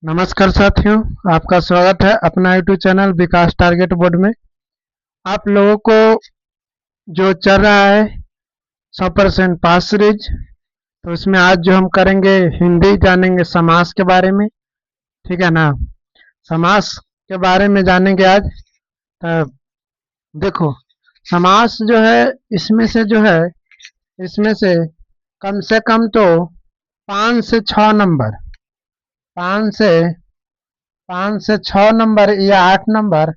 नमस्कार साथियों, आपका स्वागत है अपना यूट्यूब चैनल विकास टारगेट बोर्ड में। आप लोगों को जो चल रहा है 100% पास सीरीज, तो उसमें आज जो हम करेंगे हिंदी जानेंगे समास के बारे में। ठीक है ना। समास के बारे में जानेंगे आज। देखो, समास जो है इसमें से कम तो 5 से 6 नंबर, 5 से 5 से 6 नंबर या 8 नंबर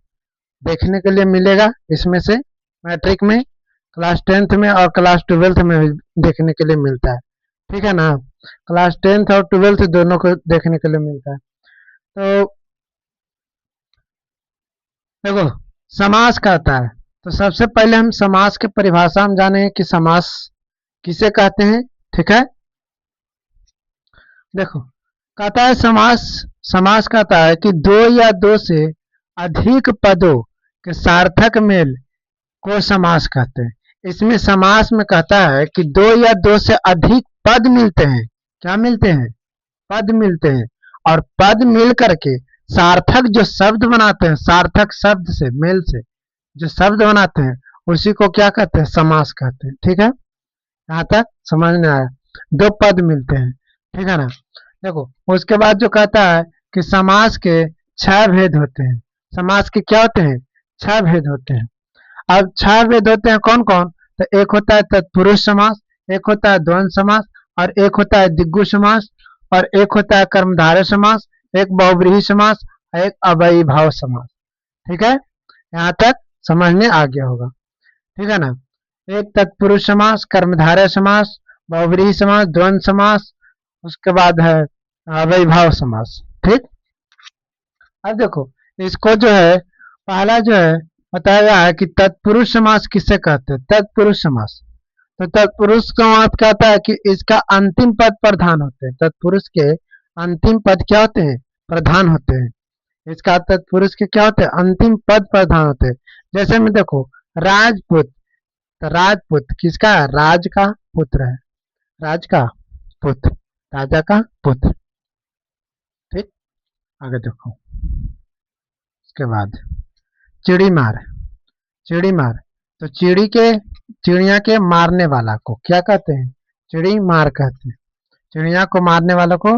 देखने के लिए मिलेगा। इसमें से मैट्रिक में, क्लास 10th में और क्लास 12th में भी देखने के लिए मिलता है। ठीक है ना। क्लास 10th और 12th दोनों को देखने के लिए मिलता है। तो देखो, समास कहता है तो सबसे पहले हम समास के परिभाषा हम जानेंगे कि समास किसे कहते हैं। ठीक है। देखो, कहता है समास समास कहता है कि दो या दो से अधिक पदों के सार्थक मेल को समास कहते हैं। इसमें समास में कहता है कि दो या दो से अधिक पद मिलते हैं। क्या मिलते हैं? पद मिलते हैं। और पद मिल करके सार्थक जो शब्द बनाते हैं, सार्थक शब्द से, मेल से जो शब्द बनाते हैं, उसी को क्या कहते हैं? समास कहते हैं। ठीक है। यहाँ तक समझ में आया? दो पद मिलते हैं। ठीक है ना। देखो, उसके बाद जो कहता है कि समास के 6 भेद होते हैं। समास के क्या होते हैं? 6 भेद होते हैं। अब 6 भेद होते हैं कौन कौन? तो एक होता है तत्पुरुष समास, एक होता है द्वंद्व समास, और एक होता है दिग्गु समास, और एक होता है कर्मधारय समास, एक बहुव्रीहि समास, एक अव्ययीभाव समास। ठीक है। यहाँ तक समझ में आ गया होगा। ठीक है ना। एक तत्पुरुष समास, कर्मधारय समास, बहुव्रीहि समास, द्वंद्व समास, उसके बाद है अव्ययीभाव समास। ठीक। अब देखो, इसको जो है पहला जो है बताया गया है कि तत्पुरुष समास किसे कहते हैं? तत्पुरुष समास। तो तत्पुरुष समास कहता है कि इसका अंतिम पद प्रधान होते हैं। तत्पुरुष के अंतिम पद क्या होते हैं? प्रधान होते हैं। इसका तत्पुरुष के क्या होते हैं? अंतिम पद प्रधान होते हैं। जैसे में देखो, राजपुत, तो राजपुत किसका है? राज का पुत्र है। राज का पुत्र, राजा का पुत्र। ठीक। आगे देखो, उसके बाद चिड़ी मार, चिड़ी मार, तो चिड़िया के मारने वाला को क्या कहते हैं? चिड़ी मार कहते हैं। चिड़िया को मारने वालों को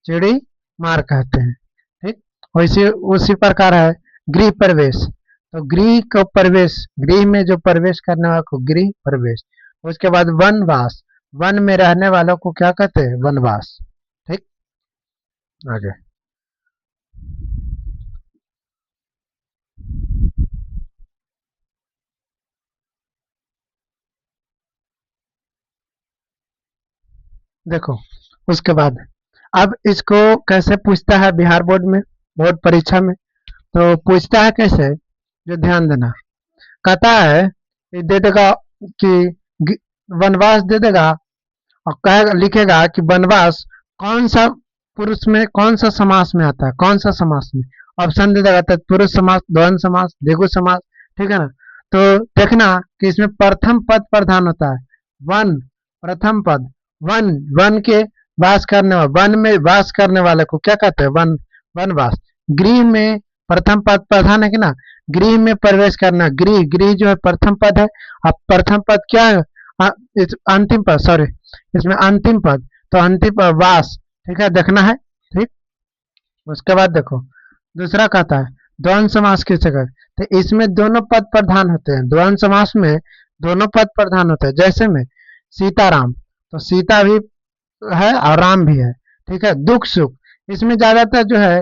चिड़ी मार कहते हैं। ठीक। वैसे उसी प्रकार है गृह प्रवेश, तो गृह को प्रवेश, गृह में जो प्रवेश करने वाले को गृह प्रवेश। उसके बाद वनवास, वन में रहने वालों को क्या कहते हैं? वनवास। ठीक। आगे देखो, उसके बाद अब इसको कैसे पूछता है बिहार बोर्ड में, बोर्ड परीक्षा में? तो पूछता है कैसे, जो ध्यान देना। कहता है कि दे देगा कि वनवास दे देगा, और कहेगा, लिखेगा कि वनवास कौन सा पुरुष में, कौन सा समास में आता है, कौन सा समास में। ऑप्शन दे देगा तत्पुरुष समास, द्वंद्व समास, द्विगु समास। ठीक है ना। तो देखना कि इसमें प्रथम पद प्रधान होता है। वन, प्रथम पद, वन, वन के वास करने वाले, वन में वास करने वाले को क्या कहते हैं? वन, वनवास। गृह में प्रथम पद प्रधान है कि ना, गृह में प्रवेश करना, गृह, गृह जो है प्रथम पद है। अब प्रथम पद क्या है? अंतिम पद, सॉरी, इसमें अंतिम पद, तो अंतिम पद वास। ठीक है, देखना है। ठीक। उसके बाद देखो, दूसरा कहता है द्वंद्व समास किसे कहते? तो इसमें दोनों पद प्रधान होते हैं। द्वंद्व समास में दोनों पद प्रधान होते हैं। जैसे में सीताराम, तो सीता भी है और राम भी है। ठीक है। दुख सुख, इसमें ज्यादातर जो है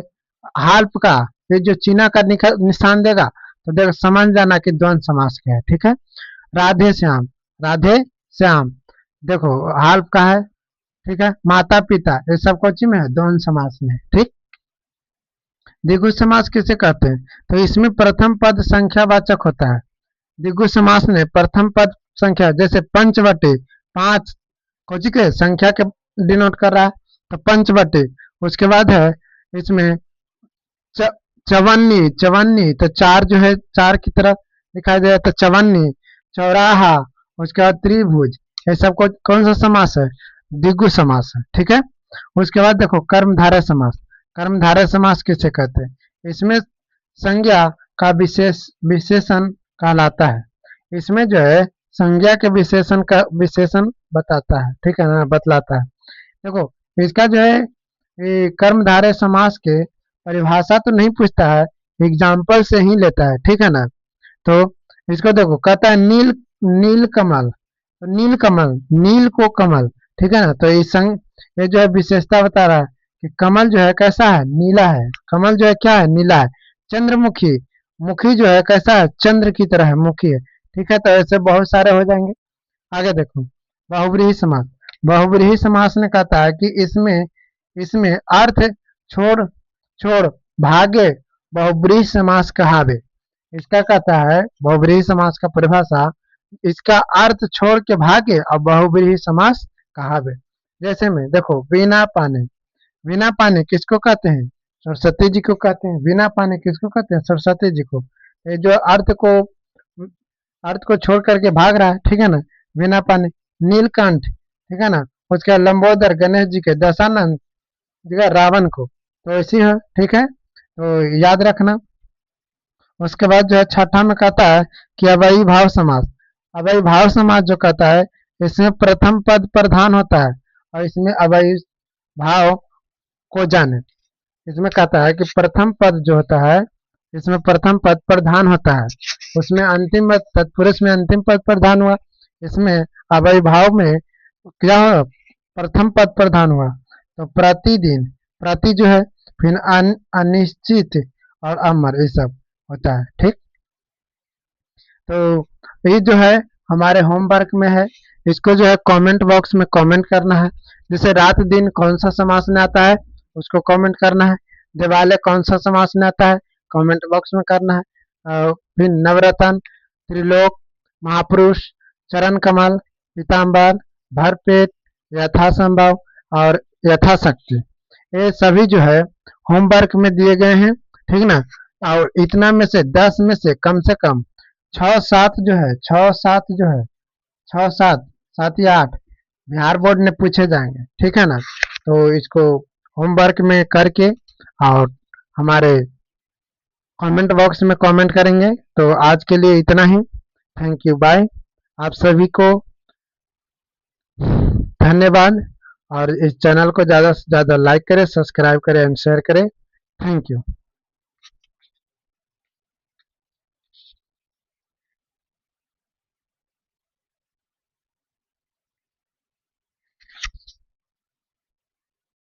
हाल्प का, ये जो चीना का निशान देगा, तो देखो समझ जाना कि द्वंद्व समास क्या है। ठीक है। राधे श्याम, राधे श्याम, देखो हाल्प का है। ठीक है। माता पिता, ये सब कोची में है? द्वंद्व समास में। ठीक। द्विगु समास किसे कहते हैं? तो इसमें प्रथम पद संख्यावाचक होता है। द्विगु समास में प्रथम पद संख्या, जैसे पंचवटी, 5 कोची के संख्या के डिनोट कर रहा है, तो पंचवटी। उसके बाद है इसमें चवन्नी, चवन्नी, तो 4 जो है 4 की तरफ दिखाई दे रहा है, तो चवन्नी, चौराहा। उसके बाद त्रिभुज, ये सब कौन सा समास है? द्विगु समास है। ठीक है। उसके बाद देखो कर्मधारय समास, कर्मधारय समास किसे कहते हैं? इसमें संज्ञा का विशेषण कहलाता है। इसमें जो है संज्ञा के विशेषण बताता है, ठीक है ना, बतलाता है। देखो इसका जो है ये कर्मधारय समास के परिभाषा तो नहीं पूछता है, एग्जाम्पल से ही लेता है, ठीक है ना। तो इसको देखो, कहता है नील नील कमल, तो नील कमल, नील को कमल, ठीक है ना। तो ये जो है विशेषता बता रहा है कि कमल जो है कैसा है, नीला है। कमल जो है क्या है, नीला है। चंद्रमुखी, मुखी जो है कैसा है, चंद्र की तरह है, मुखी है, ठीक है। तो ऐसे बहुत सारे हो जाएंगे। आगे देखो, बहुव्रीहि समास। बहुव्रीहि समास ने कहता है कि इसमें इसमें अर्थ छोड़ छोड़ भागे बहुव्रीहि समास कहावे। इसका कहता है बहुव्रीहि समास का परिभाषा, इसका अर्थ छोड़ के भागे और बहुव्रीहि समास कहावे। जैसे में देखो, बिना पानी किसको कहते हैं, सरस्वती जी को कहते हैं। बिना पानी किसको कहते हैं, सरस्वती जी को। ये जो अर्थ को छोड़ करके भाग रहा है, ठीक है ना, बिना पानी। नीलकंठ, ठीक है ना, उसके लंबोदर गणेश जी के, दशानंद जी का रावण को, तो ऐसी है, ठीक है। तो याद रखना। उसके बाद जो है छठा में कहता है कि अव्ययी भाव समास। अव्ययी भाव समास जो कहता है, इसमें प्रथम पद प्रधान होता है और इसमें अव्ययी भाव को जाने। इसमें कहता है कि प्रथम पद जो होता है, इसमें प्रथम पद प्रधान होता है, उसमें अंतिम पद, तत्पुरुष में अंतिम पद प्रधान हुआ। इसमें अव्ययी भाव में क्या हुआ, प्रथम पद प्रधान हुआ। तो प्रतिदिन, प्रति जो है, फिर अनिश्चित और अमर, ये सब होता है, ठीक। तो ये जो है हमारे होमवर्क में है, इसको जो है कमेंट बॉक्स में कमेंट करना है। जैसे रात दिन कौन सा समास में आता है, उसको कमेंट करना है। दिवाले कौन सा समास में आता है, कमेंट बॉक्स में करना है। फिर नवरत्न, त्रिलोक, महापुरुष, चरण कमल, पीताम्बर, भरपेट, यथासंभव और यथाशक्ति, ये सभी जो है होमवर्क में दिए गए हैं, ठीक ना। और इतना में से 10 में से कम से कम 6-7 जो है, 6-7 जो है, 6-7, 7 या 8 बिहार बोर्ड ने पूछे जाएंगे, ठीक है ना। तो इसको होमवर्क में करके और हमारे कमेंट बॉक्स में कमेंट करेंगे। तो आज के लिए इतना ही। Thank you, bye. आप सभी को धन्यवाद। और इस चैनल को ज़्यादा से ज़्यादा लाइक करें, सब्सक्राइब करें एंड शेयर करें। Thank you.